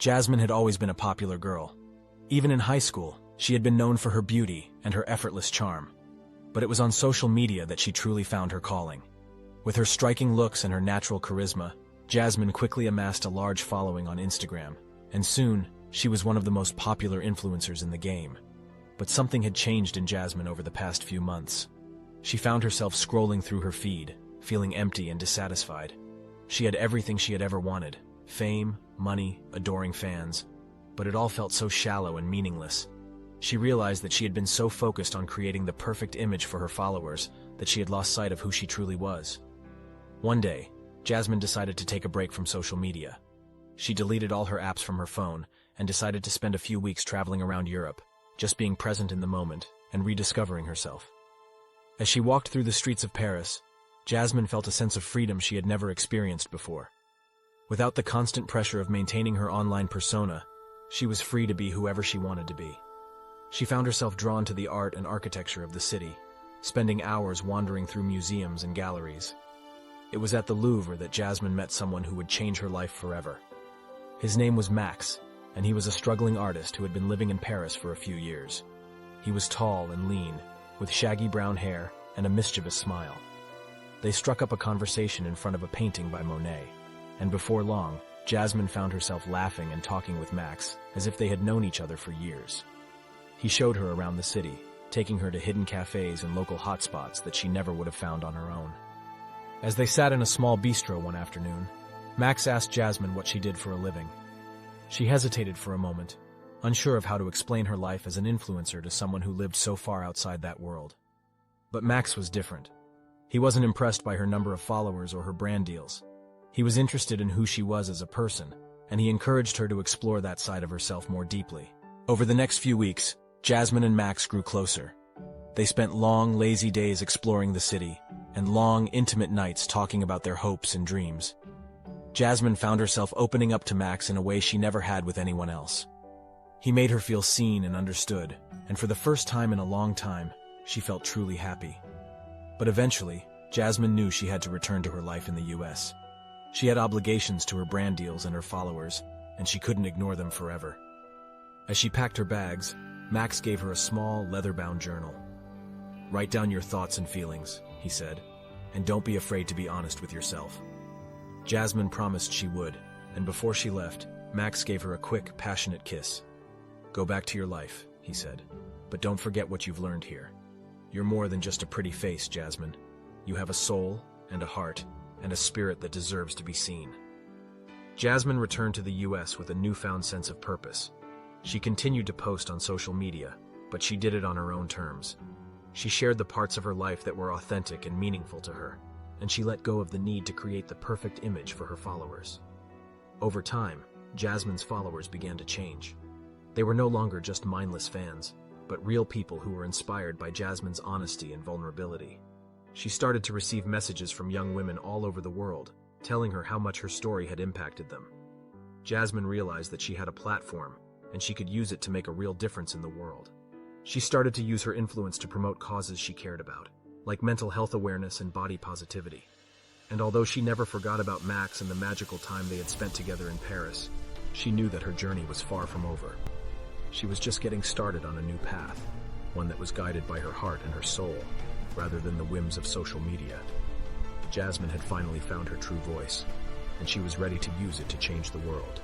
Jasmine had always been a popular girl. Even in high school, she had been known for her beauty and her effortless charm. But it was on social media that she truly found her calling. With her striking looks and her natural charisma, Jasmine quickly amassed a large following on Instagram, and soon, she was one of the most popular influencers in the game. But something had changed in Jasmine over the past few months. She found herself scrolling through her feed, feeling empty and dissatisfied. She had everything she had ever wanted: fame, money, adoring fans. But it all felt so shallow and meaningless. She realized that she had been so focused on creating the perfect image for her followers that she had lost sight of who she truly was. One day, Jasmine decided to take a break from social media. She deleted all her apps from her phone and decided to spend a few weeks traveling around Europe, just being present in the moment and rediscovering herself. As she walked through the streets of Paris, Jasmine felt a sense of freedom she had never experienced before. Without the constant pressure of maintaining her online persona, she was free to be whoever she wanted to be. She found herself drawn to the art and architecture of the city, spending hours wandering through museums and galleries. It was at the Louvre that Jasmine met someone who would change her life forever. His name was Max, and he was a struggling artist who had been living in Paris for a few years. He was tall and lean, with shaggy brown hair and a mischievous smile. They struck up a conversation in front of a painting by Monet, and before long, Jasmine found herself laughing and talking with Max as if they had known each other for years. He showed her around the city, taking her to hidden cafes and local hotspots that she never would have found on her own. As they sat in a small bistro one afternoon, Max asked Jasmine what she did for a living. She hesitated for a moment, unsure of how to explain her life as an influencer to someone who lived so far outside that world. But Max was different. He wasn't impressed by her number of followers or her brand deals. He was interested in who she was as a person, and he encouraged her to explore that side of herself more deeply. Over the next few weeks, Jasmine and Max grew closer. They spent long, lazy days exploring the city, and long, intimate nights talking about their hopes and dreams. Jasmine found herself opening up to Max in a way she never had with anyone else. He made her feel seen and understood, and for the first time in a long time, she felt truly happy. But eventually, Jasmine knew she had to return to her life in the US. She had obligations to her brand deals and her followers, and she couldn't ignore them forever. As she packed her bags, Max gave her a small, leather-bound journal. "Write down your thoughts and feelings," he said, "and don't be afraid to be honest with yourself." Jasmine promised she would, and before she left, Max gave her a quick, passionate kiss. "Go back to your life," he said, "but don't forget what you've learned here. You're more than just a pretty face, Jasmine. You have a soul and a heart and a spirit that deserves to be seen." Jasmine returned to the US with a newfound sense of purpose. She continued to post on social media, but she did it on her own terms. She shared the parts of her life that were authentic and meaningful to her, and she let go of the need to create the perfect image for her followers. Over time, Jasmine's followers began to change. They were no longer just mindless fans, but real people who were inspired by Jasmine's honesty and vulnerability. She started to receive messages from young women all over the world, telling her how much her story had impacted them. Jasmine realized that she had a platform, and she could use it to make a real difference in the world. She started to use her influence to promote causes she cared about, like mental health awareness and body positivity. And although she never forgot about Max and the magical time they had spent together in Paris, she knew that her journey was far from over. She was just getting started on a new path, one that was guided by her heart and her soul, rather than the whims of social media. Jasmine had finally found her true voice, and she was ready to use it to change the world.